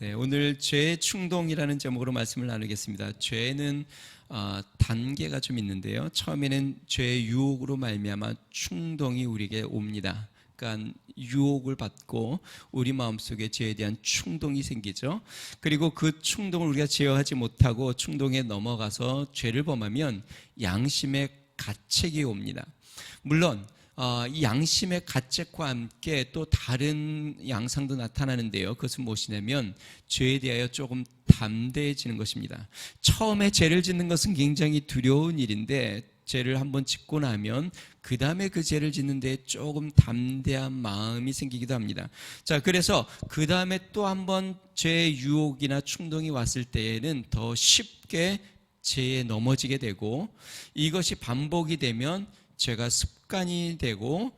네, 오늘 죄의 충동이라는 제목으로 말씀을 나누겠습니다. 죄는 단계가 좀 있는데요. 처음에는 죄의 유혹으로 말미암아 충동이 우리에게 옵니다. 그러니까 유혹을 받고 우리 마음속에 죄에 대한 충동이 생기죠. 그리고 그 충동을 우리가 제어하지 못하고 충동에 넘어가서 죄를 범하면 양심의 가책이 옵니다. 물론 이 양심의 가책과 함께 또 다른 양상도 나타나는데요. 그것은 무엇이냐면 죄에 대하여 조금 담대해지는 것입니다. 처음에 죄를 짓는 것은 굉장히 두려운 일인데 죄를 한번 짓고 나면 그 다음에 그 죄를 짓는 데 조금 담대한 마음이 생기기도 합니다. 자, 그래서 그 다음에 또 한번 죄의 유혹이나 충동이 왔을 때에는 더 쉽게 죄에 넘어지게 되고, 이것이 반복이 되면 죄가 습관이 되고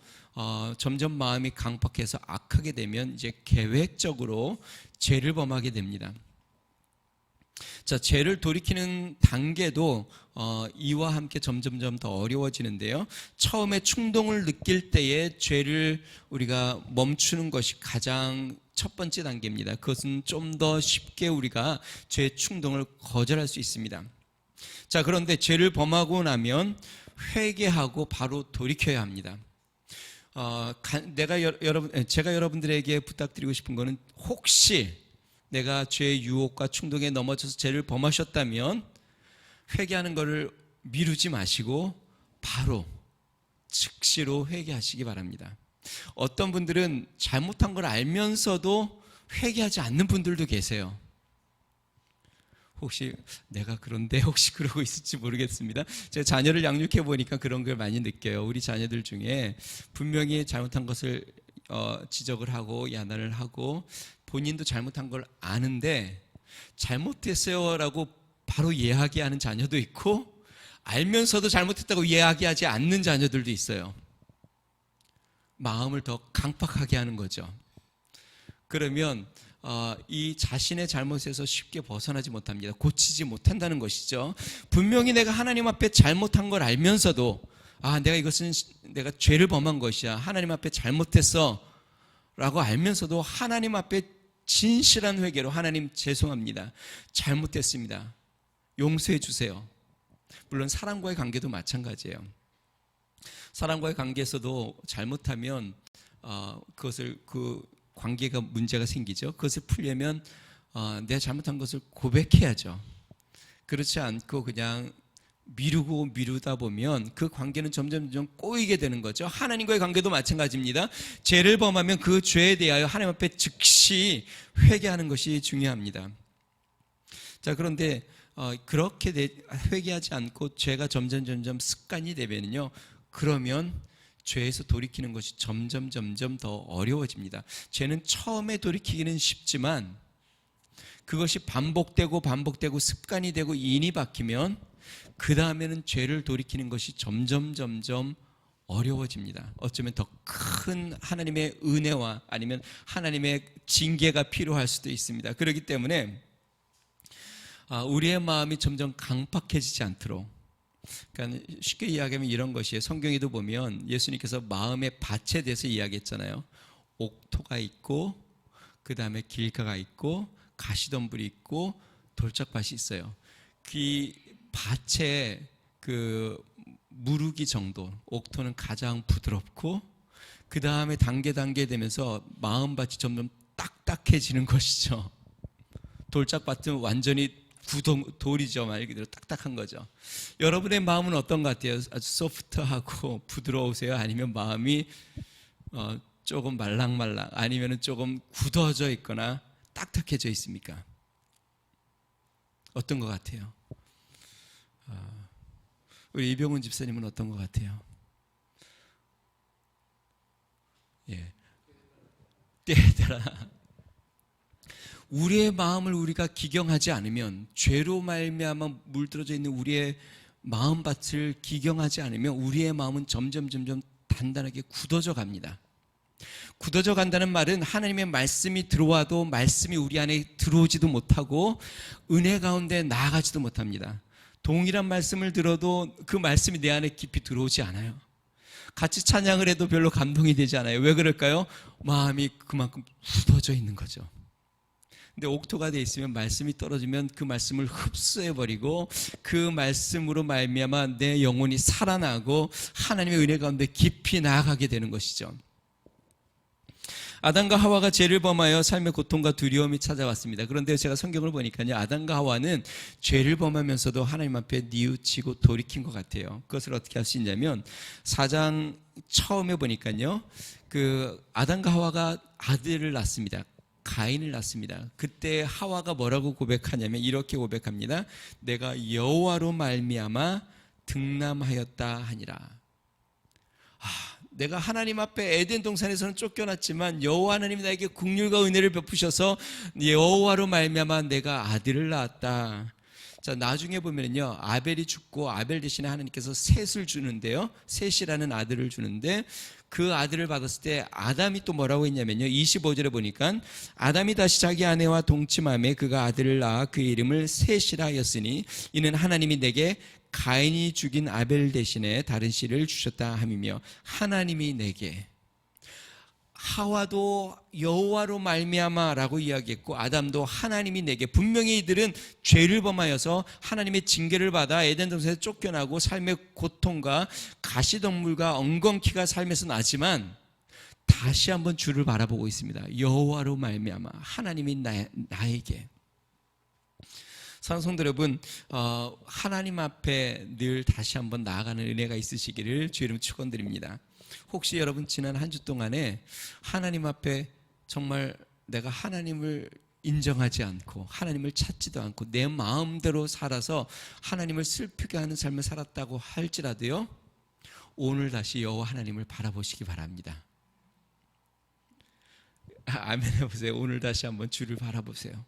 점점 마음이 강팍해서 악하게 되면 이제 계획적으로 죄를 범하게 됩니다. 자, 죄를 돌이키는 단계도 이와 함께 점점점 더 어려워지는데요. 처음에 충동을 느낄 때에 죄를 우리가 멈추는 것이 가장 첫 번째 단계입니다. 그것은 좀 더 쉽게 우리가 죄의 충동을 거절할 수 있습니다. 자, 그런데 죄를 범하고 나면 회개하고 바로 돌이켜야 합니다. 제가 여러분들에게 부탁드리고 싶은 것은, 혹시 내가 죄의 유혹과 충동에 넘어져서 죄를 범하셨다면 회개하는 것을 미루지 마시고 바로 즉시로 회개하시기 바랍니다. 어떤 분들은 잘못한 걸 알면서도 회개하지 않는 분들도 계세요. 혹시 내가 그런데 혹시 그러고 있을지 모르겠습니다. 제가 자녀를 양육해 보니까 그런 걸 많이 느껴요. 우리 자녀들 중에 분명히 잘못한 것을 지적을 하고 야단을 하고 본인도 잘못한 걸 아는데 잘못했어요라고 바로 이야기하는 자녀도 있고, 알면서도 잘못했다고 이야기하지 않는 자녀들도 있어요. 마음을 더 강팍하게 하는 거죠. 그러면 이 자신의 잘못에서 쉽게 벗어나지 못합니다. 고치지 못한다는 것이죠. 분명히 내가 하나님 앞에 잘못한 걸 알면서도 내가 죄를 범한 것이야, 하나님 앞에 잘못했어 라고 알면서도 하나님 앞에 진실한 회개로, 하나님 죄송합니다, 잘못했습니다, 용서해 주세요. 물론 사람과의 관계도 마찬가지예요. 사람과의 관계에서도 잘못하면 그 관계가 문제가 생기죠. 그것을 풀려면 내가 잘못한 것을 고백해야죠. 그렇지 않고 그냥 미루다 보면 그 관계는 점점 꼬이게 되는 거죠. 하나님과의 관계도 마찬가지입니다. 죄를 범하면 그 죄에 대하여 하나님 앞에 즉시 회개하는 것이 중요합니다. 자, 그런데 그렇게 회개하지 않고 죄가 점점 습관이 되면요, 그러면 죄에서 돌이키는 것이 점점 더 어려워집니다. 죄는 처음에 돌이키기는 쉽지만 그것이 반복되고 습관이 되고 인이 박히면 그 다음에는 죄를 돌이키는 것이 점점 어려워집니다. 어쩌면 더 큰 하나님의 은혜와 아니면 하나님의 징계가 필요할 수도 있습니다. 그렇기 때문에 우리의 마음이 점점 강팍해지지 않도록, 그러니까 쉽게 이야기하면 이런 것이에요. 성경에도 보면 예수님께서 마음의 밭에 대해서 이야기했잖아요. 옥토가 있고, 그 다음에 길가가 있고, 가시덤불이 있고, 돌짝밭이 있어요. 그 밭의 그 무르기 정도, 옥토는 가장 부드럽고, 그 다음에 단계 되면서 마음밭이 점점 딱딱해지는 것이죠. 돌짝밭은 완전히 돌이죠. 말 그대로 딱딱한 거죠. 여러분의 마음은 어떤 것 같아요? 아주 소프트하고 부드러우세요? 아니면 마음이 조금 말랑말랑, 아니면 조금 굳어져 있거나 딱딱해져 있습니까? 어떤 것 같아요? 우리 이병훈 집사님은 어떤 것 같아요? 예, 때에 따라 우리의 마음을 우리가 기경하지 않으면, 죄로 말미암아 물들어져 있는 우리의 마음밭을 기경하지 않으면 우리의 마음은 점점 단단하게 굳어져 갑니다. 굳어져 간다는 말은 하나님의 말씀이 들어와도 말씀이 우리 안에 들어오지도 못하고 은혜 가운데 나아가지도 못합니다. 동일한 말씀을 들어도 그 말씀이 내 안에 깊이 들어오지 않아요. 같이 찬양을 해도 별로 감동이 되지 않아요. 왜 그럴까요? 마음이 그만큼 굳어져 있는 거죠. 근데 옥토가 돼 있으면 말씀이 떨어지면 그 말씀을 흡수해 버리고 그 말씀으로 말미암아 내 영혼이 살아나고 하나님의 은혜 가운데 깊이 나아가게 되는 것이죠. 아담과 하와가 죄를 범하여 삶의 고통과 두려움이 찾아왔습니다. 그런데 제가 성경을 보니까요, 아담과 하와는 죄를 범하면서도 하나님 앞에 뉘우치고 돌이킨 것 같아요. 그것을 어떻게 할 수 있냐면 4장 처음에 보니까요, 그 아담과 하와가 아들을 낳습니다. 가인을 낳습니다. 그때 하와가 뭐라고 고백하냐면 이렇게 고백합니다. 내가 여호와로 말미암아 등남하였다 하니라. 내가 하나님 앞에 에덴 동산에서는 쫓겨났지만 여호와 하나님이 나에게 긍휼과 은혜를 베푸셔서 여호와로 말미암아 내가 아들을 낳았다. 자, 나중에 보면은요, 아벨이 죽고 아벨 대신에 하나님께서 셋을 주는데요, 셋이라는 아들을 주는데 그 아들을 받았을 때 아담이 또 뭐라고 했냐면요, 25절에 보니까 아담이 다시 자기 아내와 동침하며 그가 아들을 낳아 그의 이름을 셋이라 하였으니 이는 하나님이 내게 가인이 죽인 아벨 대신에 다른 씨를 주셨다 함이며, 하나님이 내게, 하와도 여호와로 말미암아라고 이야기했고 아담도 하나님이 내게, 분명히 이들은 죄를 범하여서 하나님의 징계를 받아 에덴 동산에서 쫓겨나고 삶의 고통과 가시덤불과 엉겅퀴가 삶에서 나지만 다시 한번 주를 바라보고 있습니다. 여호와로 말미암아 하나님이 나에게. 사랑하는 성도 여러분, 하나님 앞에 늘 다시 한번 나아가는 은혜가 있으시기를 주의 이름 축원드립니다. 혹시 여러분 지난 한 주 동안에 하나님 앞에 정말 내가 하나님을 인정하지 않고 하나님을 찾지도 않고 내 마음대로 살아서 하나님을 슬프게 하는 삶을 살았다고 할지라도요, 오늘 다시 여호와 하나님을 바라보시기 바랍니다. 아멘 해보세요. 오늘 다시 한번 주를 바라보세요.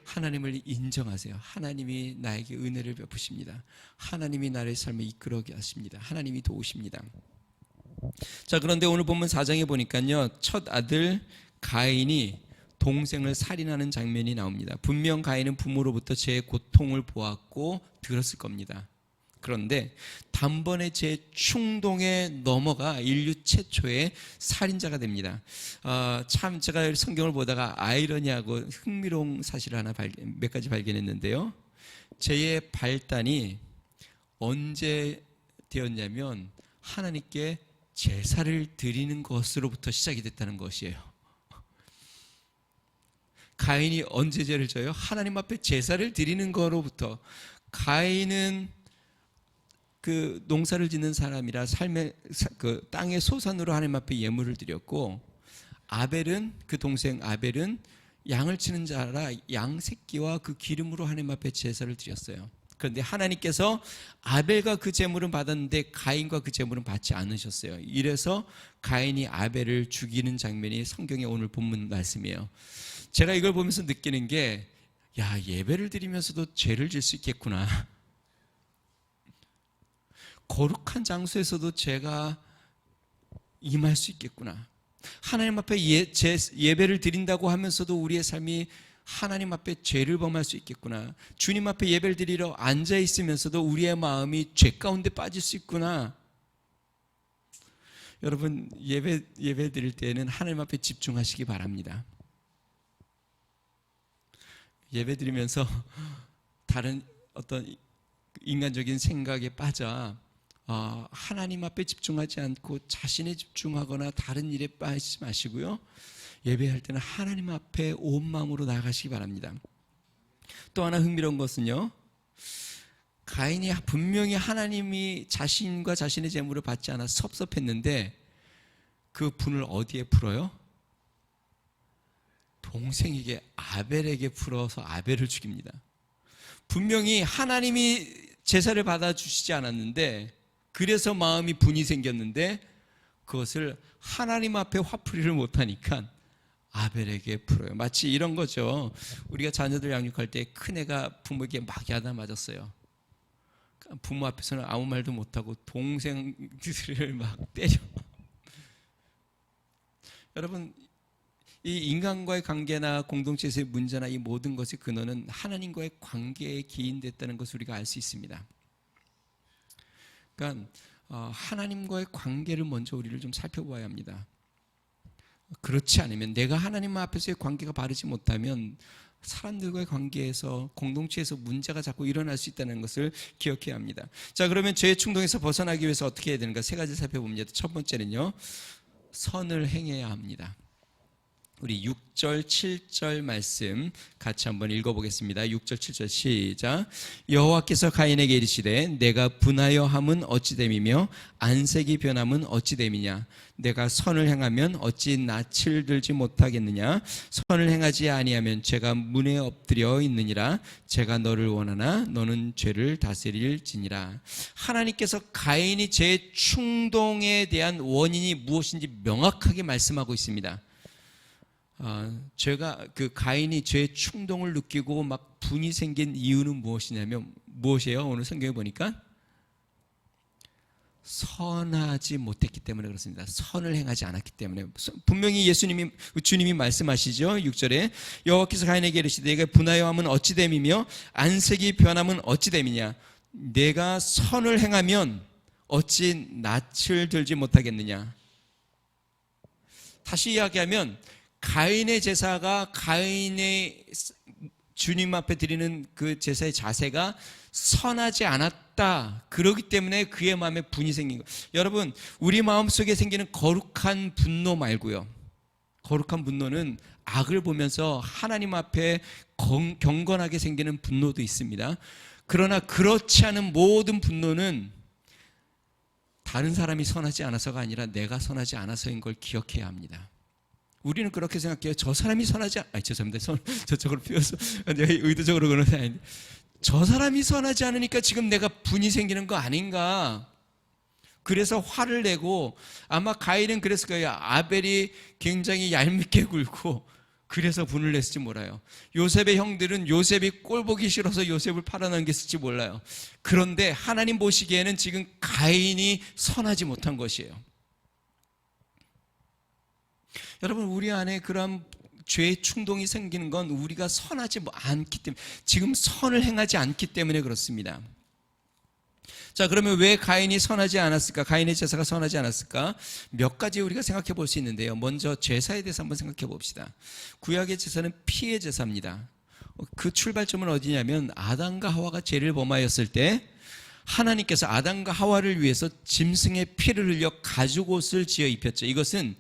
하나님을 인정하세요. 하나님이 나에게 은혜를 베푸십니다. 하나님이 나의 삶을 이끌어가게 하십니다. 하나님이 도우십니다. 자, 그런데 오늘 본문 4장에 보니까요, 첫 아들 가인이 동생을 살인하는 장면이 나옵니다. 분명 가인은 부모로부터 제 고통을 보았고 들었을 겁니다. 그런데 단번에 제 충동에 넘어가 인류 최초의 살인자가 됩니다. 참 제가 성경을 보다가 아이러니하고 흥미로운 사실을 하나 몇 가지 발견했는데요. 죄의 발단이 언제 되었냐면 하나님께 제사를 드리는 것으로부터 시작이 됐다는 것이에요. 가인이 언제 죄를 져요? 하나님 앞에 제사를 드리는 거로부터. 가인은 그 농사를 짓는 사람이라 삶의 그 땅의 소산으로 하나님 앞에 예물을 드렸고, 아벨은, 그 동생 아벨은 양을 치는 자라 양 새끼와 그 기름으로 하나님 앞에 제사를 드렸어요. 그런데 하나님께서 아벨과 그 제물은 받았는데 가인과 그 제물은 받지 않으셨어요. 이래서 가인이 아벨을 죽이는 장면이 성경의 오늘 본문 말씀이에요. 제가 이걸 보면서 느끼는 게, 야, 예배를 드리면서도 죄를 질 수 있겠구나. 거룩한 장소에서도 죄가 임할 수 있겠구나. 하나님 앞에 예배를 드린다고 하면서도 우리의 삶이 하나님 앞에 죄를 범할 수 있겠구나. 주님 앞에 예배를 드리러 앉아 있으면서도 우리의 마음이 죄 가운데 빠질 수 있구나. 여러분, 예배 드릴 때는 하나님 앞에 집중하시기 바랍니다. 예배 드리면서 다른 어떤 인간적인 생각에 빠져 하나님 앞에 집중하지 않고 자신에 집중하거나 다른 일에 빠지지 마시고요, 예배할 때는 하나님 앞에 온 마음으로 나아가시기 바랍니다. 또 하나 흥미로운 것은요, 가인이 분명히 하나님이 자신과 자신의 재물을 받지 않아 섭섭했는데 그 분을 어디에 풀어요? 동생에게, 아벨에게 풀어서 아벨을 죽입니다. 분명히 하나님이 제사를 받아주시지 않았는데, 그래서 마음이 분이 생겼는데 그것을 하나님 앞에 화풀이를 못하니까 아벨에게 풀어요. 마치 이런 거죠. 우리가 자녀들 양육할 때 큰애가 부모에게 막 야단 맞았어요. 부모 앞에서는 아무 말도 못하고 동생들을 막 때려. 여러분, 이 인간과의 관계나 공동체에서의 문제나 이 모든 것의 근원은 하나님과의 관계에 기인됐다는 것을 우리가 알 수 있습니다. 그러니까 하나님과의 관계를 먼저 우리를 좀 살펴봐야 합니다. 그렇지 않으면, 내가 하나님 앞에서의 관계가 바르지 못하면 사람들과의 관계에서, 공동체에서 문제가 자꾸 일어날 수 있다는 것을 기억해야 합니다. 자, 그러면 죄의 충동에서 벗어나기 위해서 어떻게 해야 되는가? 세 가지 살펴봅니다. 첫 번째는요, 선을 행해야 합니다. 우리 6절, 7절 말씀 같이 한번 읽어보겠습니다. 6절, 7절 시작. 여호와께서 가인에게 이르시되 내가 분하여 함은 어찌 됨이며 안색이 변함은 어찌 됨이냐. 내가 선을 행하면 어찌 낯을 들지 못하겠느냐. 선을 행하지 아니하면 죄가 문에 엎드려 있느니라. 제가 너를 원하나 너는 죄를 다스릴지니라. 하나님께서 가인이 죄의 충동에 대한 원인이 무엇인지 명확하게 말씀하고 있습니다. 죄가, 가인이 죄의 충동을 느끼고 막 분이 생긴 이유는 무엇이냐면, 무엇이에요? 오늘 성경에 보니까 선하지 못했기 때문에 그렇습니다. 선을 행하지 않았기 때문에. 분명히 주님이 말씀하시죠. 6절에 여호와께서 가인에게 이르시되 내가 분하여 함은 어찌 됨이며 안색이 변함은 어찌 됨이냐. 내가 선을 행하면 어찌 낯을 들지 못하겠느냐. 다시 이야기하면 가인의 제사가, 가인의 주님 앞에 드리는 그 제사의 자세가 선하지 않았다. 그렇기 때문에 그의 마음에 분이 생긴 거. 여러분, 우리 마음속에 생기는 거룩한 분노 말고요. 거룩한 분노는 악을 보면서 하나님 앞에 경건하게 생기는 분노도 있습니다. 그러나 그렇지 않은 모든 분노는 다른 사람이 선하지 않아서가 아니라 내가 선하지 않아서인 걸 기억해야 합니다. 우리는 그렇게 생각해요. 저 사람이 선하지 죄송합니다. 저쪽으로 피워서 의도적으로 그러는 게 아닌데, 저 사람이 선하지 않으니까 지금 내가 분이 생기는 거 아닌가. 그래서 화를 내고, 아마 가인은 그랬을 거예요. 아벨이 굉장히 얄밉게 굴고 그래서 분을 냈을지 몰라요. 요셉의 형들은 요셉이 꼴 보기 싫어서 요셉을 팔아넘겼을지 몰라요. 그런데 하나님 보시기에는 지금 가인이 선하지 못한 것이에요. 여러분, 우리 안에 그런 죄의 충동이 생기는 건 우리가 선하지 않기 때문에, 지금 선을 행하지 않기 때문에 그렇습니다. 자, 그러면 왜 가인이 선하지 않았을까? 가인의 제사가 선하지 않았을까? 몇 가지 우리가 생각해 볼 수 있는데요. 먼저 제사에 대해서 한번 생각해 봅시다. 구약의 제사는 피의 제사입니다. 그 출발점은 어디냐면 아담과 하와가 죄를 범하였을 때 하나님께서 아담과 하와를 위해서 짐승의 피를 흘려 가죽옷을 지어 입혔죠. 이것은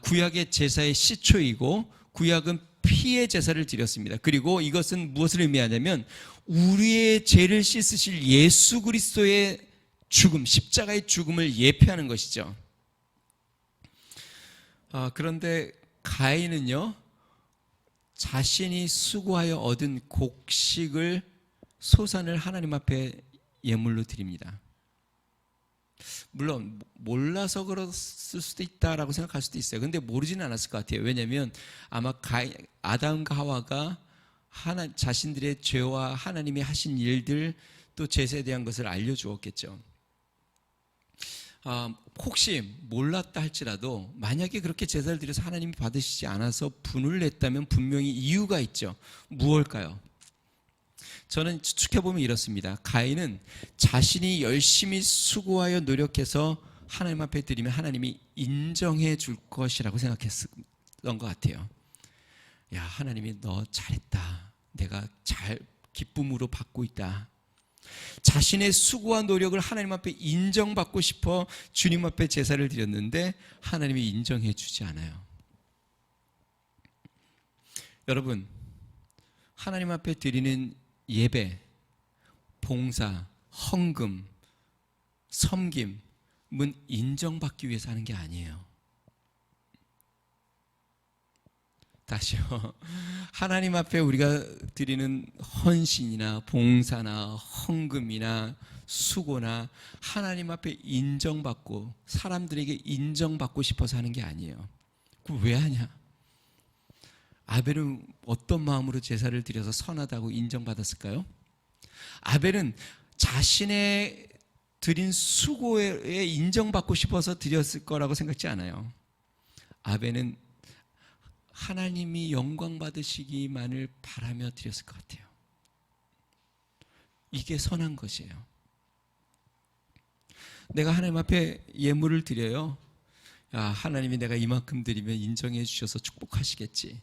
구약의 제사의 시초이고, 구약은 피의 제사를 드렸습니다. 그리고 이것은 무엇을 의미하냐면 우리의 죄를 씻으실 예수 그리스도의 죽음, 십자가의 죽음을 예표하는 것이죠. 그런데 가인은요, 자신이 수고하여 얻은 곡식을, 소산을 하나님 앞에 예물로 드립니다. 물론 몰라서 그랬을 수도 있다라고 생각할 수도 있어요. 근데 모르지는 않았을 것 같아요. 왜냐하면 아마 아담과 하와가 자신들의 죄와 하나님이 하신 일들, 또 제사에 대한 것을 알려주었겠죠. 혹시 몰랐다 할지라도 만약에 그렇게 제사를 드려서 하나님이 받으시지 않아서 분을 냈다면 분명히 이유가 있죠. 무엇일까요? 저는 추측해보면 이렇습니다. 가인은 자신이 열심히 수고하여 노력해서 하나님 앞에 드리면 하나님이 인정해 줄 것이라고 생각했던 것 같아요. 야, 하나님이 너 잘했다. 내가 잘 기쁨으로 받고 있다. 자신의 수고와 노력을 하나님 앞에 인정받고 싶어 주님 앞에 제사를 드렸는데 하나님이 인정해 주지 않아요. 여러분, 하나님 앞에 드리는 예배, 봉사, 헌금, 섬김은 인정받기 위해서 하는 게 아니에요. 다시요. 하나님 앞에 우리가 드리는 헌신이나 봉사나 헌금이나 수고나 하나님 앞에 인정받고 사람들에게 인정받고 싶어서 하는 게 아니에요. 그럼 왜 하냐? 아벨은 어떤 마음으로 제사를 드려서 선하다고 인정받았을까요? 아벨은 자신의 드린 수고에 인정받고 싶어서 드렸을 거라고 생각지 않아요. 아벨은 하나님이 영광 받으시기만을 바라며 드렸을 것 같아요. 이게 선한 것이에요. 내가 하나님 앞에 예물을 드려요. 야, 하나님이 내가 이만큼 드리면 인정해 주셔서 축복하시겠지.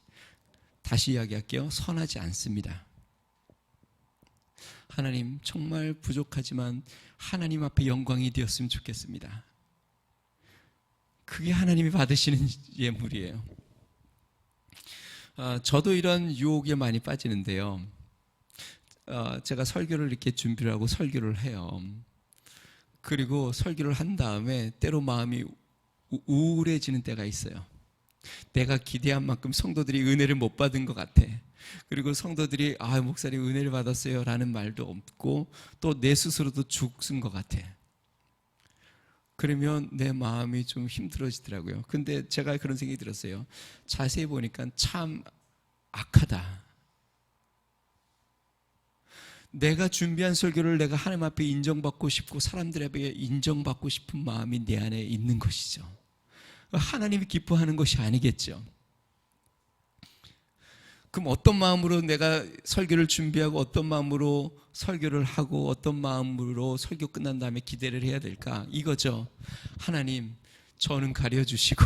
다시 이야기할게요. 선하지 않습니다. 하나님, 정말 부족하지만 하나님 앞에 영광이 되었으면 좋겠습니다. 그게 하나님이 받으시는 예물이에요. 저도 이런 유혹에 많이 빠지는데요. 제가 설교를 이렇게 준비를 하고 설교를 해요. 그리고 설교를 한 다음에 때로 마음이 우울해지는 때가 있어요. 내가 기대한 만큼 성도들이 은혜를 못 받은 것 같아. 그리고 성도들이 목사님 은혜를 받았어요 라는 말도 없고 또 내 스스로도 죽은 것 같아. 그러면 내 마음이 좀 힘들어지더라고요. 근데 제가 그런 생각이 들었어요. 자세히 보니까 참 악하다. 내가 준비한 설교를 내가 하나님 앞에 인정받고 싶고 사람들 앞에 인정받고 싶은 마음이 내 안에 있는 것이죠. 하나님이 기뻐하는 것이 아니겠죠. 그럼 어떤 마음으로 내가 설교를 준비하고 어떤 마음으로 설교를 하고 어떤 마음으로 설교 끝난 다음에 기대를 해야 될까? 이거죠. 하나님, 저는 가려주시고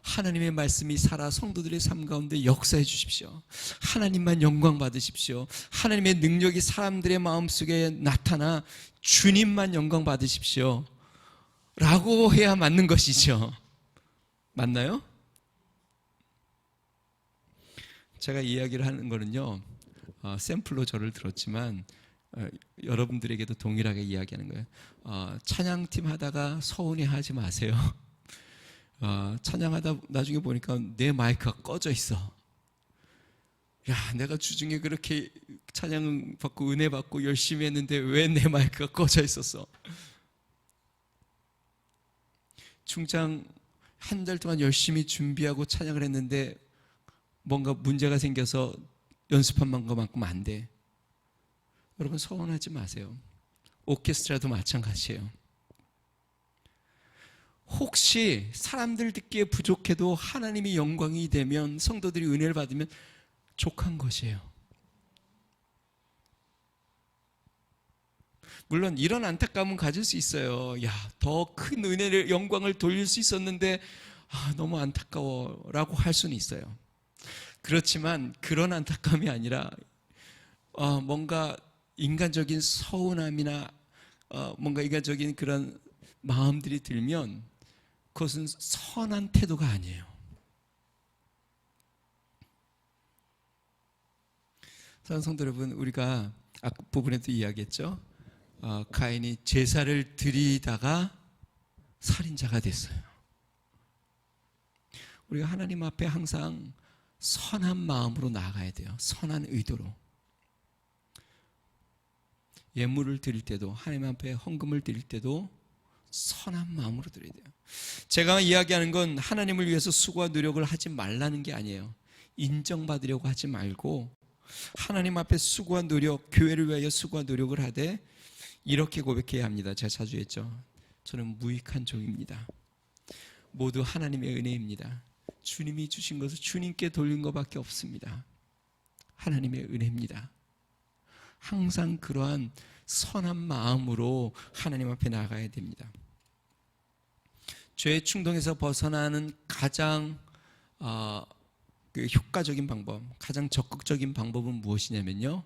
하나님의 말씀이 살아 성도들의 삶 가운데 역사해 주십시오. 하나님만 영광 받으십시오. 하나님의 능력이 사람들의 마음속에 나타나 주님만 영광 받으십시오 라고 해야 맞는 것이죠. 맞나요? 제가 이야기를 하는 거는요, 샘플로 저를 들었지만 여러분들에게도 동일하게 이야기하는 거예요. 찬양팀 하다가 서운해하지 마세요. 찬양하다 나중에 보니까 내 마이크가 꺼져 있어. 야, 내가 주중에 그렇게 찬양 받고 은혜 받고 열심히 했는데 왜 내 마이크가 꺼져 있었어? 충장 한 달 동안 열심히 준비하고 찬양을 했는데 뭔가 문제가 생겨서 연습한 것만큼 안 돼. 여러분 서운하지 마세요. 오케스트라도 마찬가지예요. 혹시 사람들 듣기에 부족해도 하나님이 영광이 되면 성도들이 은혜를 받으면 족한 것이에요. 물론 이런 안타까움은 가질 수 있어요. 야, 더 큰 은혜를 영광을 돌릴 수 있었는데 너무 안타까워 라고 할 수는 있어요. 그렇지만 그런 안타까움이 아니라 뭔가 인간적인 서운함이나 뭔가 인간적인 그런 마음들이 들면 그것은 선한 태도가 아니에요. 사랑하는 성도 여러분, 우리가 아까 부분에도 이야기했죠. 가인이 제사를 드리다가 살인자가 됐어요. 우리가 하나님 앞에 항상 선한 마음으로 나아가야 돼요. 선한 의도로. 예물을 드릴 때도 하나님 앞에 헌금을 드릴 때도 선한 마음으로 드려야 돼요. 제가 이야기하는 건 하나님을 위해서 수고와 노력을 하지 말라는 게 아니에요. 인정받으려고 하지 말고 하나님 앞에 수고와 노력, 교회를 위하여 수고와 노력을 하되 이렇게 고백해야 합니다. 제가 자주 했죠. 저는 무익한 종입니다. 모두 하나님의 은혜입니다. 주님이 주신 것을 주님께 돌린 것밖에 없습니다. 하나님의 은혜입니다. 항상 그러한 선한 마음으로 하나님 앞에 나가야 됩니다. 죄의 충동에서 벗어나는 가장 효과적인 방법, 가장 적극적인 방법은 무엇이냐면요,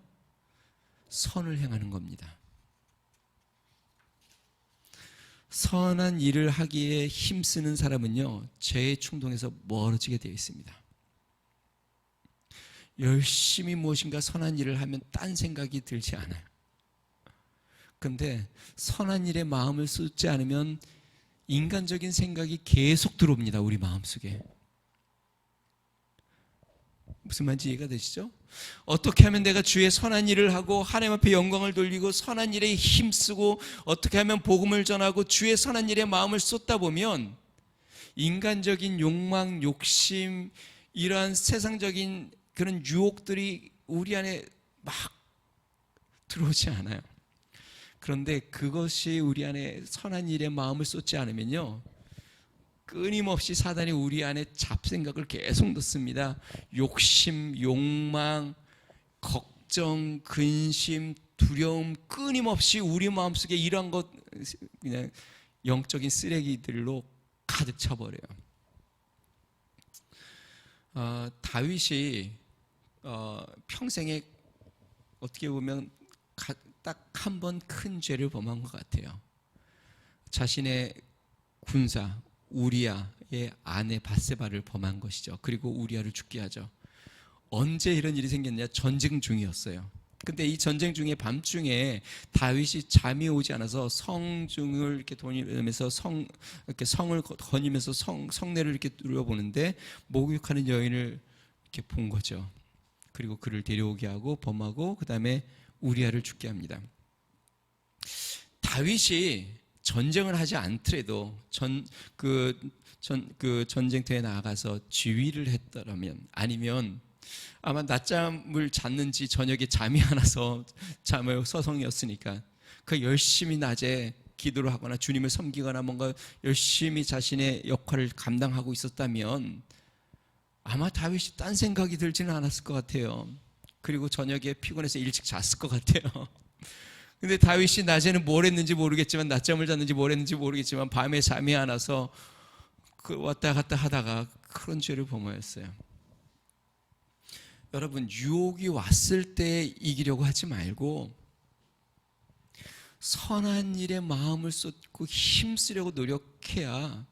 선을 행하는 겁니다. 선한 일을 하기에 힘쓰는 사람은요, 죄의 충동에서 멀어지게 되어 있습니다. 열심히 무엇인가 선한 일을 하면 딴 생각이 들지 않아요. 그런데 선한 일에 마음을 쏟지 않으면 인간적인 생각이 계속 들어옵니다. 우리 마음속에. 무슨 말인지 이해가 되시죠? 어떻게 하면 내가 주의 선한 일을 하고 하나님 앞에 영광을 돌리고 선한 일에 힘쓰고 어떻게 하면 복음을 전하고 주의 선한 일에 마음을 쏟다 보면 인간적인 욕망, 욕심, 이러한 세상적인 그런 유혹들이 우리 안에 막 들어오지 않아요. 그런데 그것이 우리 안에 선한 일에 마음을 쏟지 않으면요, 끊임없이 사단이 우리 안에 잡생각을 계속 넣습니다. 욕심, 욕망, 걱정, 근심, 두려움, 끊임없이 우리 마음속에 이러한 것 그냥 영적인 쓰레기들로 가득 차버려요. 다윗이 평생에 어떻게 보면 딱 한 번 큰 죄를 범한 것 같아요. 자신의 군사 우리아의 아내 밧세바를 범한 것이죠. 그리고 우리아를 죽게 하죠. 언제 이런 일이 생겼냐? 전쟁 중이었어요. 근데 이 전쟁 중에 밤중에 다윗이 잠이 오지 않아서 성중을 이렇게 돌리면서 이렇게 성을 거니면서 성내를 이렇게 눌러보는데 목욕하는 여인을 이렇게 본 거죠. 그리고 그를 데려오게 하고 범하고 그 다음에 우리아를 죽게 합니다. 다윗이 전쟁을 하지 않더라도 그 전쟁터에 나가서 지휘를 했더라면, 아니면 아마 낮잠을 잤는지 저녁에 잠이 안 와서 잠을 서성이었으니까 그 열심히 낮에 기도를 하거나 주님을 섬기거나 뭔가 열심히 자신의 역할을 감당하고 있었다면 아마 다윗이 딴 생각이 들지는 않았을 것 같아요. 그리고 저녁에 피곤해서 일찍 잤을 것 같아요. 근데 다윗이 낮에는 뭘 했는지 모르겠지만, 낮잠을 잤는지 뭘 했는지 모르겠지만 밤에 잠이 안 와서 왔다 갔다 하다가 그런 죄를 범하였어요. 여러분, 유혹이 왔을 때 이기려고 하지 말고 선한 일에 마음을 쏟고 힘쓰려고 노력해야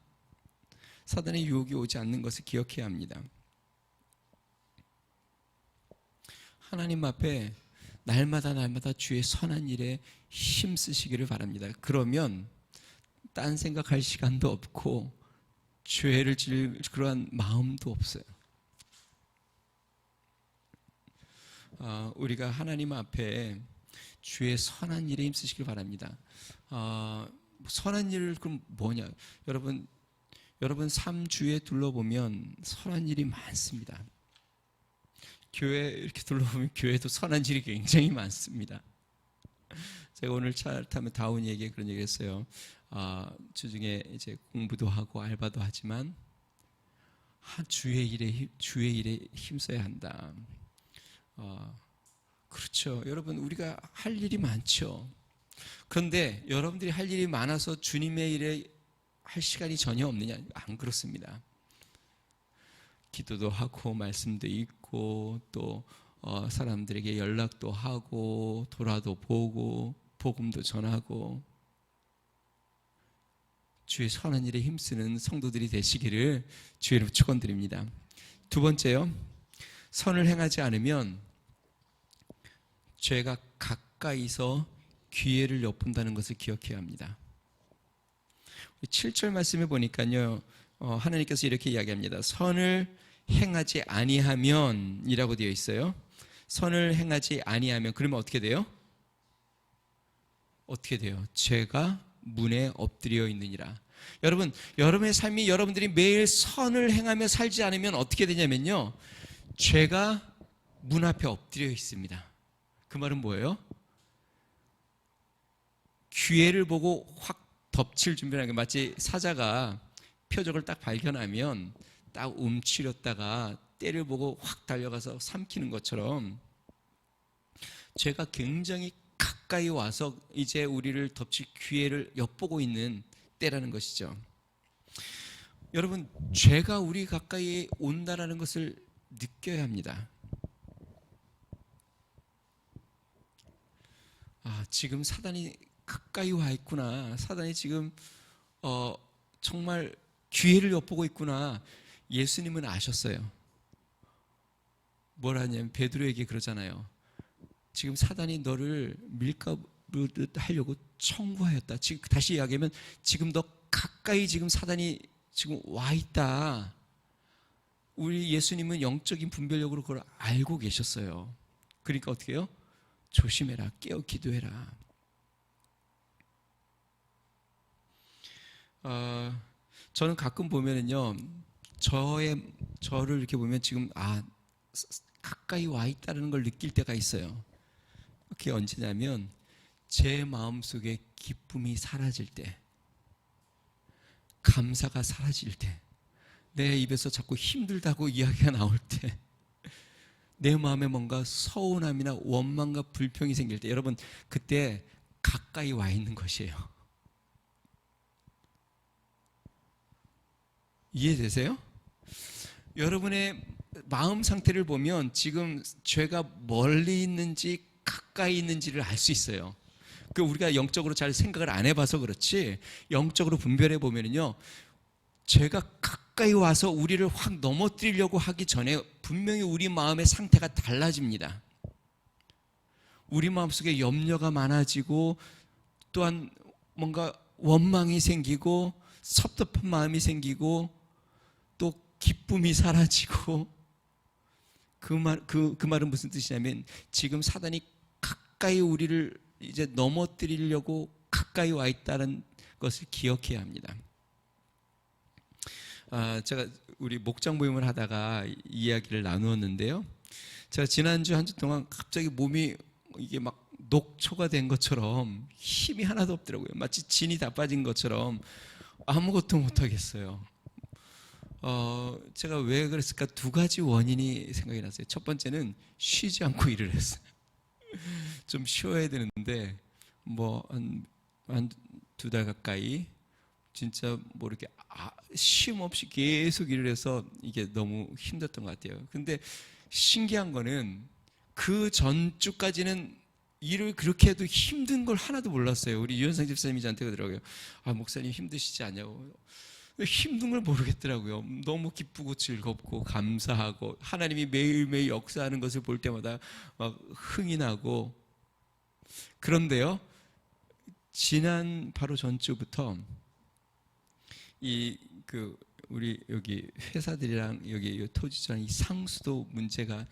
사단의 유혹이 오지 않는 것을 기억해야 합니다. 하나님 앞에 날마다 주의 선한 일에 힘쓰시기를 바랍니다. 그러면 딴 생각할 시간도 없고 죄를 지을 그러한 마음도 없어요. 우리가 하나님 앞에 주의 선한 일에 힘쓰시길 바랍니다. 선한 일을 그럼 뭐냐? 여러분 삶 주위에 둘러보면 선한 일이 많습니다. 교회 이렇게 둘러보면 교회도 선한 일이 굉장히 많습니다. 제가 오늘 차를 타면 다운이에게 그런 얘기를 했어요. 주중에 이제 공부도 하고 알바도 하지만 주의 일에 힘써야 한다. 그렇죠. 여러분, 우리가 할 일이 많죠. 그런데 여러분들이 할 일이 많아서 주님의 일에 할 시간이 전혀 없느냐? 안 그렇습니다. 기도도 하고 말씀도 읽고 또 사람들에게 연락도 하고 돌아도 보고 복음도 전하고 주의 선한 일에 힘쓰는 성도들이 되시기를 주의로 축원드립니다. 두 번째요, 선을 행하지 않으면 죄가 가까이서 기회를 엿본다는 것을 기억해야 합니다. 7절 말씀에 보니까요, 하나님께서 이렇게 이야기합니다. 선을 행하지 아니하면 이라고 되어 있어요. 선을 행하지 아니하면, 그러면 어떻게 돼요? 어떻게 돼요? 죄가 문에 엎드려 있느니라. 여러분, 여러분의 삶이 여러분들이 매일 선을 행하며 살지 않으면 어떻게 되냐면요, 죄가 문 앞에 엎드려 있습니다. 그 말은 뭐예요? 기회를 보고 확 덮칠 준비하는 게, 마치 사자가 표적을 딱 발견하면 딱 움츠렸다가 때를 보고 확 달려가서 삼키는 것처럼 죄가 굉장히 가까이 와서 이제 우리를 덮칠 기회를 엿보고 있는 때라는 것이죠. 여러분, 죄가 우리 가까이 온다라는 것을 느껴야 합니다. 지금 사단이 가까이 와 있구나. 사단이 지금 정말 기회를 엿보고 있구나. 예수님은 아셨어요. 뭐라냐면 베드로에게 그러잖아요. 지금 사단이 너를 밀가부르듯 하려고 청구하였다. 지금 다시 이야기하면 지금 너 가까이 지금 사단이 지금 와 있다. 우리 예수님은 영적인 분별력으로 그걸 알고 계셨어요. 그러니까 어떻게 해요? 조심해라. 깨어 기도해라. 저는 가끔 보면은요, 저를 이렇게 보면 지금 가까이 와 있다는 걸 느낄 때가 있어요. 그게 언제냐면 제 마음속에 기쁨이 사라질 때, 감사가 사라질 때, 내 입에서 자꾸 힘들다고 이야기가 나올 때, 내 마음에 뭔가 서운함이나 원망과 불평이 생길 때, 여러분, 그때 가까이 와 있는 것이에요. 이해되세요? 여러분의 마음 상태를 보면 지금 죄가 멀리 있는지 가까이 있는지를 알 수 있어요. 그 우리가 영적으로 잘 생각을 안 해봐서 그렇지, 영적으로 분별해 보면요, 죄가 가까이 와서 우리를 확 넘어뜨리려고 하기 전에 분명히 우리 마음의 상태가 달라집니다. 우리 마음속에 염려가 많아지고, 또한 뭔가 원망이 생기고, 섭섭한 마음이 생기고, 또 기쁨이 사라지고. 그 말은 무슨 뜻이냐면, 지금 사단이 가까이 우리를 이제 넘어뜨리려고 가까이 와 있다는 것을 기억해야 합니다. 제가 우리 목장 모임을 하다가 이야기를 나누었는데요, 제가 지난주 한 주 동안 갑자기 몸이 이게 막 녹초가 된 것처럼 힘이 하나도 없더라고요. 마치 진이 다 빠진 것처럼 아무것도 못하겠어요. 제가 왜 그랬을까? 두 가지 원인이 생각이 났어요. 첫 번째는 쉬지 않고 일을 했어요. 좀 쉬어야 되는데 뭐 한 두 달 가까이 진짜 뭐 이렇게 쉼 없이 계속 일을 해서 이게 너무 힘들었던 것 같아요. 근데 신기한 거는 그 전주까지는 일을 그렇게 해도 힘든 걸 하나도 몰랐어요. 우리 유현상 집사님이 저한테 그러더라고요. 목사님 힘드시지 않냐고. 힘든 걸 모르겠더라고요. 너무 기쁘고 즐겁고 감사하고, 하나님이 매일매일 역사하는 것을 볼 때마다 막 흥이 나고. 그런데요, 지난 바로 전주부터 우리 여기 회사들이랑 여기 토지주랑 이 상수도 문제가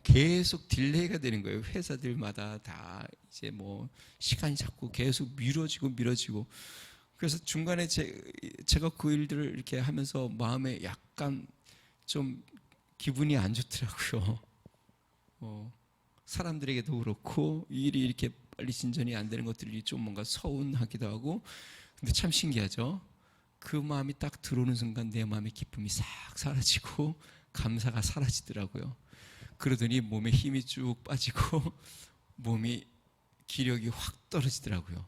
계속 딜레이가 되는 거예요. 회사들마다 다 이제 뭐 시간이 자꾸 계속 미뤄지고. 그래서 중간에 제가 그 일들을 이렇게 하면서 마음에 약간 좀 기분이 안 좋더라고요. 사람들에게도 그렇고, 일이 이렇게 빨리 진전이 안 되는 것들이 좀 뭔가 서운하기도 하고. 근데 참 신기하죠. 그 마음이 딱 들어오는 순간 내 마음의 기쁨이 싹 사라지고 감사가 사라지더라고요. 그러더니 몸에 힘이 쭉 빠지고 몸이 기력이 확 떨어지더라고요.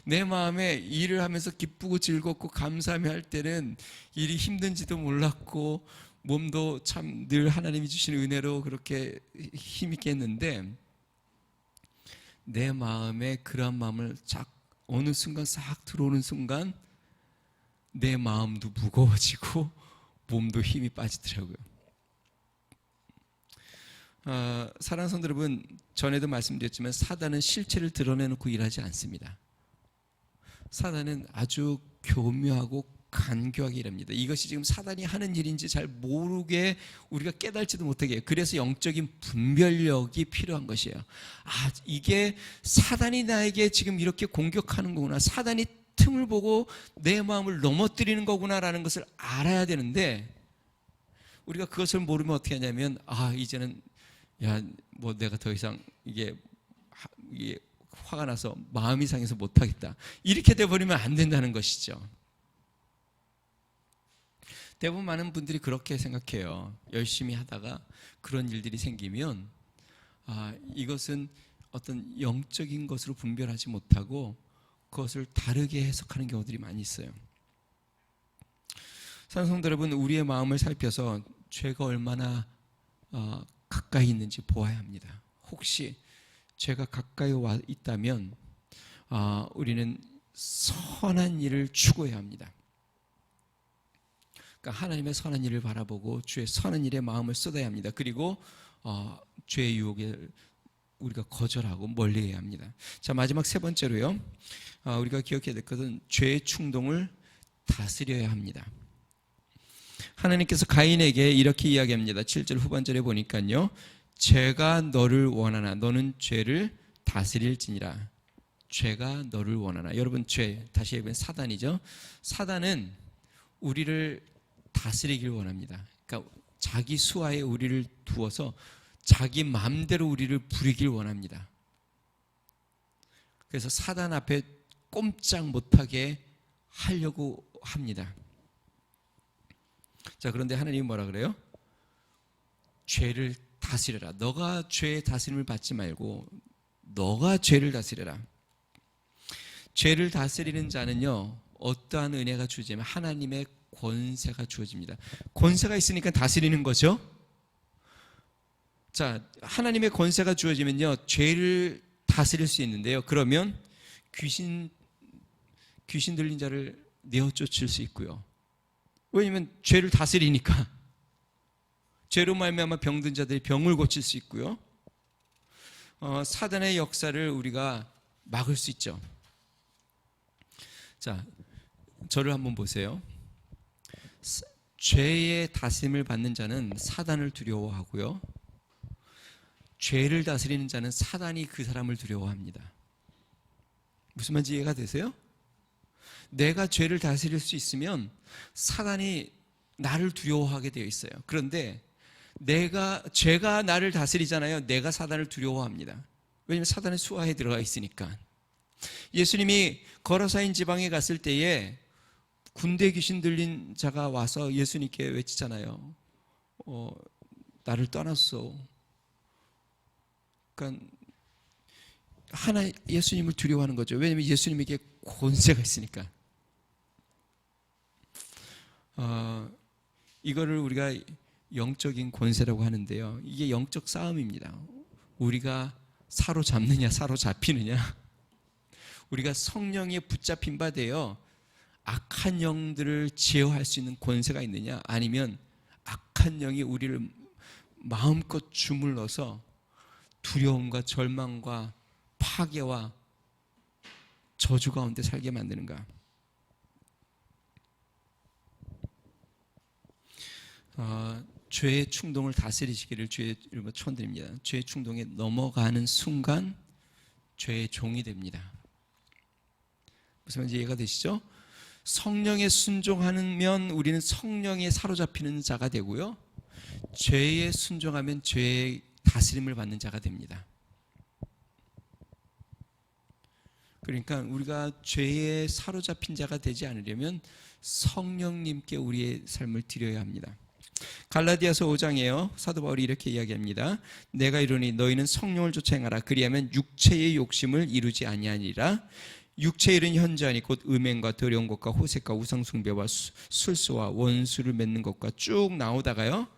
내 마음에 일을 하면서 기쁘고 즐겁고 감사하며 할 때는 일이 힘든지도 몰랐고, 몸도 참 늘 하나님이 주시는 은혜로 그렇게 힘있게 했는데, 내 마음에 그러한 마음을 어느 순간 싹 들어오는 순간 내 마음도 무거워지고 몸도 힘이 빠지더라고요. 사랑하는 성도 여러분, 전에도 말씀드렸지만 사단은 실체를 드러내놓고 일하지 않습니다. 사단은 아주 교묘하고 간교하게 일합니다. 이것이 지금 사단이 하는 일인지 잘 모르게 우리가 깨달지도 못하게 해요. 그래서 영적인 분별력이 필요한 것이에요. 이게 사단이 나에게 지금 이렇게 공격하는 거구나, 사단이 틈을 보고 내 마음을 넘어뜨리는 거구나라는 것을 알아야 되는데, 우리가 그것을 모르면 어떻게 하냐면, 이제는 뭐 내가 더 이상 이게 화가 나서 마음이 상해서 못하겠다, 이렇게 돼버리면 안 된다는 것이죠. 대부분 많은 분들이 그렇게 생각해요. 열심히 하다가 그런 일들이 생기면 이것은 어떤 영적인 것으로 분별하지 못하고 그것을 다르게 해석하는 경우들이 많이 있어요. 사랑하는 성도 여러분, 우리의 마음을 살펴서 죄가 얼마나 가까이 있는지 보아야 합니다. 혹시 죄가 가까이 와 있다면 우리는 선한 일을 추구해야 합니다. 그러니까 하나님의 선한 일을 바라보고 주의 선한 일에 마음을 쏟아야 합니다. 그리고 죄의 유혹을 우리가 거절하고 멀리해야 합니다. 자, 마지막 세 번째로요, 우리가 기억해야 될 것은 죄의 충동을 다스려야 합니다. 하나님께서 가인에게 이렇게 이야기합니다. 7절 후반절에 보니까요, 죄가 너를 원하나 너는 죄를 다스릴지니라. 죄가 너를 원하나. 여러분, 죄, 다시 얘기하면 사단이죠. 사단은 우리를 다스리길 원합니다. 그러니까 자기 수하에 우리를 두어서 자기 마음대로 우리를 부리길 원합니다. 그래서 사단 앞에 꼼짝 못하게 하려고 합니다. 자, 그런데 하나님이 뭐라 그래요? 죄를 다스려라. 너가 죄의 다스림을 받지 말고 너가 죄를 다스려라. 죄를 다스리는 자는요, 어떠한 은혜가 주지만 하나님의 권세가 주어집니다. 권세가 있으니까 다스리는 거죠. 자, 하나님의 권세가 주어지면요, 죄를 다스릴 수 있는데요. 그러면 귀신 들린 자를 내어 쫓을 수 있고요. 왜냐하면 죄를 다스리니까. 죄로 말미암아 병든 자들이 병을 고칠 수 있고요. 사단의 역사를 우리가 막을 수 있죠. 자, 저를 한번 보세요. 죄의 다스림을 받는 자는 사단을 두려워하고요. 죄를 다스리는 자는 사단이 그 사람을 두려워합니다. 무슨 말인지 이해가 되세요? 내가 죄를 다스릴 수 있으면 사단이 나를 두려워하게 되어 있어요. 그런데 죄가 나를 다스리잖아요. 내가 사단을 두려워합니다. 왜냐하면 사단의 수하에 들어가 있으니까. 예수님이 거라사인 지방에 갔을 때에 군대 귀신 들린 자가 와서 예수님께 외치잖아요. 나를 떠났어. 그러니까 예수님을 두려워하는 거죠. 왜냐하면 예수님에게 권세가 있으니까. 이거를 우리가 영적인 권세라고 하는데요. 이게 영적 싸움입니다. 우리가 사로잡느냐 사로잡히느냐. 우리가 성령에 붙잡힌 바 되어 악한 영들을 제어할 수 있는 권세가 있느냐, 아니면 악한 영이 우리를 마음껏 주물러서 두려움과 절망과 파괴와 저주 가운데 살게 만드는가. 죄의 충동을 다스리시기를 주의 이름으로 축원드립니다. 죄의 충동에 넘어가는 순간 죄의 종이 됩니다. 무슨 말인지 이해가 되시죠? 성령에 순종하면 우리는 성령에 사로잡히는 자가 되고요, 죄에 순종하면 죄의 다스림을 받는 자가 됩니다. 그러니까 우리가 죄에 사로잡힌 자가 되지 않으려면 성령님께 우리의 삶을 드려야 합니다. 갈라디아서 5장에요, 사도 바울이 이렇게 이야기합니다. 내가 이르니 너희는 성령을 쫓아 행하라. 그리하면 육체의 욕심을 이루지 아니하니라. 육체의 일은 현저하니 곧 음행과 더러운 것과 호색과 우상숭배와 술수와 원수를 맺는 것과 쭉 나오다가요,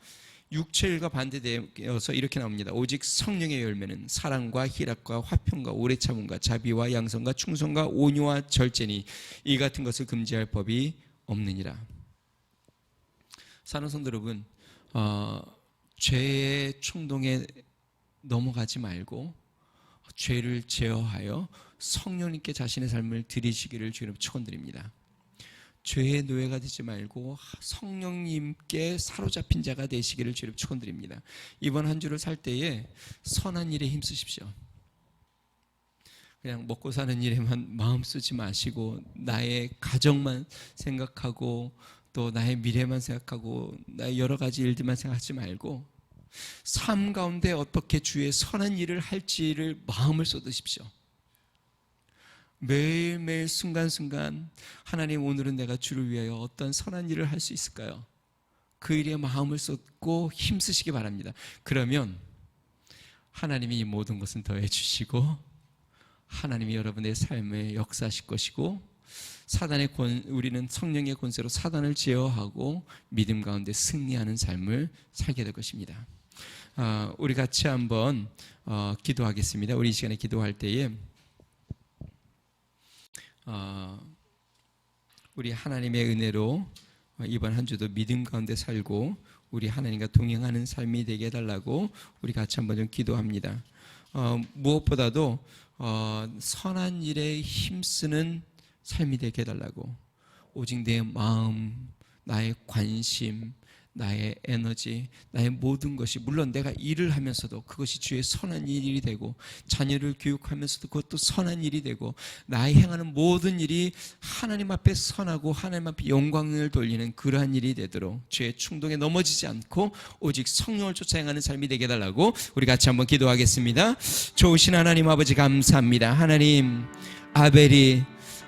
육체의 일과 반대되어서 이렇게 나옵니다. 오직 성령의 열매는 사랑과 희락과 화평과 오래 참음과 자비와 양선과 충성과 온유와 절제니 이 같은 것을 금지할 법이 없느니라. 사랑하는 성도 여러분, 죄의 충동에 넘어가지 말고 죄를 제어하여 성령님께 자신의 삶을 드리시기를 주님 축원드립니다. 죄의 노예가 되지 말고 성령님께 사로잡힌 자가 되시기를 주님 축원드립니다. 이번 한 주를 살 때에 선한 일에 힘쓰십시오. 그냥 먹고 사는 일에만 마음 쓰지 마시고 나의 가정만 생각하고 또 나의 미래만 생각하고 나의 여러 가지 일들만 생각하지 말고 삶 가운데 어떻게 주의 선한 일을 할지를 마음을 쏟으십시오. 매일매일 순간순간 하나님, 오늘은 내가 주를 위하여 어떤 선한 일을 할 수 있을까요? 그 일에 마음을 쏟고 힘쓰시기 바랍니다. 그러면 하나님이 이 모든 것은 더해 주시고 하나님이 여러분의 삶에 역사하실 것이고, 우리는 성령의 권세로 사단을 제어하고 믿음 가운데 승리하는 삶을 살게 될 것입니다. 우리 같이 한번 기도하겠습니다. 우리 이 시간에 기도할 때에 우리 하나님의 은혜로 이번 한 주도 믿음 가운데 살고 우리 하나님과 동행하는 삶이 되게 해달라고 우리 같이 한번 좀 기도합니다. 무엇보다도 선한 일에 힘쓰는 삶이 되게 해달라고, 오직 내 마음, 나의 관심, 나의 에너지, 나의 모든 것이, 물론 내가 일을 하면서도 그것이 주의 선한 일이 되고, 자녀를 교육하면서도 그것도 선한 일이 되고, 나의 행하는 모든 일이 하나님 앞에 선하고 하나님 앞에 영광을 돌리는 그러한 일이 되도록 죄의 충동에 넘어지지 않고 오직 성령을 쫓아 행하는 삶이 되게 해달라고 우리 같이 한번 기도하겠습니다. 좋으신 하나님 아버지 감사합니다. 하나님, 아벨이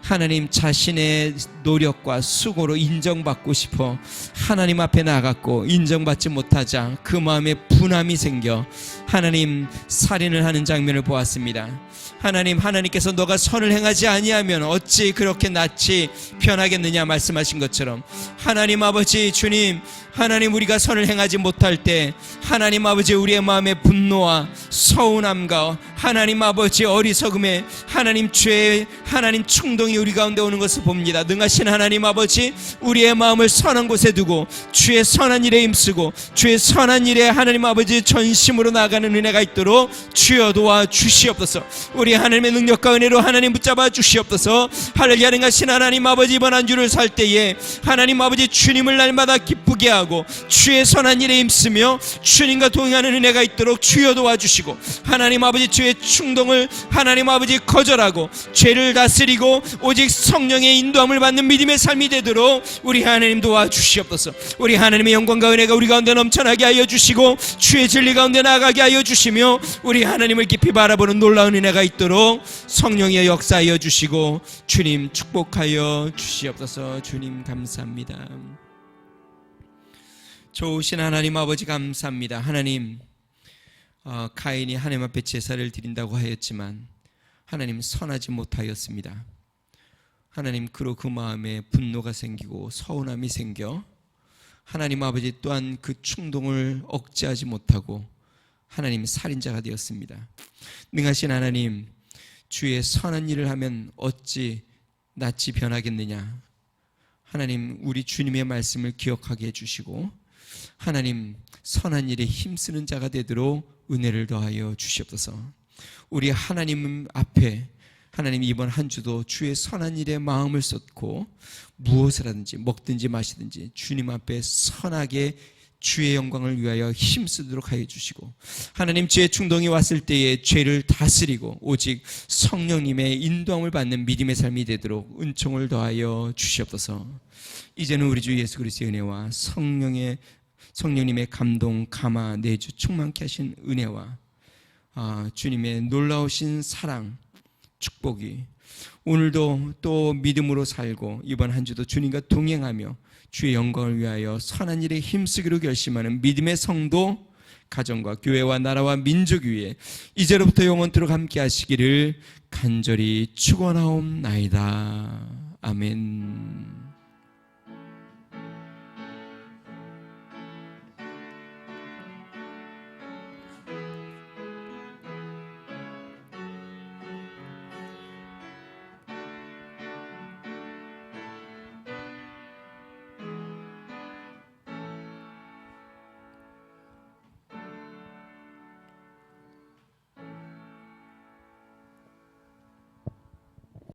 하나님 자신의 노력과 수고로 인정받고 싶어 하나님 앞에 나갔고 인정받지 못하자 그 마음에 분함이 생겨 하나님 살인을 하는 장면을 보았습니다. 하나님께서 너가 선을 행하지 아니하면 어찌 그렇게 낯이 변하겠느냐 말씀하신 것처럼 하나님 아버지 주님, 하나님 우리가 선을 행하지 못할 때 하나님 아버지 우리의 마음에 분노와 서운함과 하나님 아버지 어리석음에 하나님 죄의 하나님 충동이 우리 가운데 오는 것을 봅니다. 능하신 하나님 아버지 우리의 마음을 선한 곳에 두고 주의 선한 일에 힘쓰고 주의 선한 일에 하나님 아버지 전심으로 나아가는 은혜가 있도록 주여 도와 주시옵소서. 우리 하나님의 능력과 은혜로 하나님 붙잡아 주시옵소서. 할렐루야. 능하신 하나님 아버지 이번 한 주를 살 때에 하나님 아버지 주님을 날마다 기쁘게 하고 주의 선한 일에 힘쓰며 주님과 동행하는 은혜가 있도록 주여 도와주시고 하나님 아버지 주의 충동을 하나님 아버지 거절하고 죄를 다스리고 오직 성령의 인도함을 받는 믿음의 삶이 되도록 우리 하나님 도와주시옵소서. 우리 하나님의 영광과 은혜가 우리 가운데 넘쳐나게 하여 주시고 주의 진리 가운데 나아가게 하여 주시며 우리 하나님을 깊이 바라보는 놀라운 은혜가 있도록 성령의 역사하여 주시고 주님 축복하여 주시옵소서. 주님 감사합니다. 좋으신 하나님 아버지 감사합니다. 하나님 가인이 하나님 앞에 제사를 드린다고 하였지만 하나님 선하지 못하였습니다. 하나님 그로 그 마음에 분노가 생기고 서운함이 생겨 하나님 아버지 또한 그 충동을 억제하지 못하고 하나님 살인자가 되었습니다. 능하신 하나님 주의 선한 일을 하면 어찌 낯이 변하겠느냐. 하나님 우리 주님의 말씀을 기억하게 해주시고 하나님 선한 일에 힘쓰는 자가 되도록 은혜를 더하여 주시옵소서. 우리 하나님 앞에 하나님 이번 한 주도 주의 선한 일에 마음을 쏟고 무엇을 하든지 먹든지 마시든지 주님 앞에 선하게 주의 영광을 위하여 힘쓰도록 하여 주시고 하나님 죄의 충동이 왔을 때에 죄를 다스리고 오직 성령님의 인도함을 받는 믿음의 삶이 되도록 은총을 더하여 주시옵소서. 이제는 우리 주 예수 그리스도의 은혜와 성령님의 감동, 감화, 내주 충만케 하신 은혜와 주님의 놀라우신 사랑, 축복이 오늘도 또 믿음으로 살고 이번 한 주도 주님과 동행하며 주의 영광을 위하여 선한 일에 힘쓰기로 결심하는 믿음의 성도, 가정과 교회와 나라와 민족 위에 이제로부터 영원토록 함께 하시기를 간절히 축원하옵나이다. 아멘.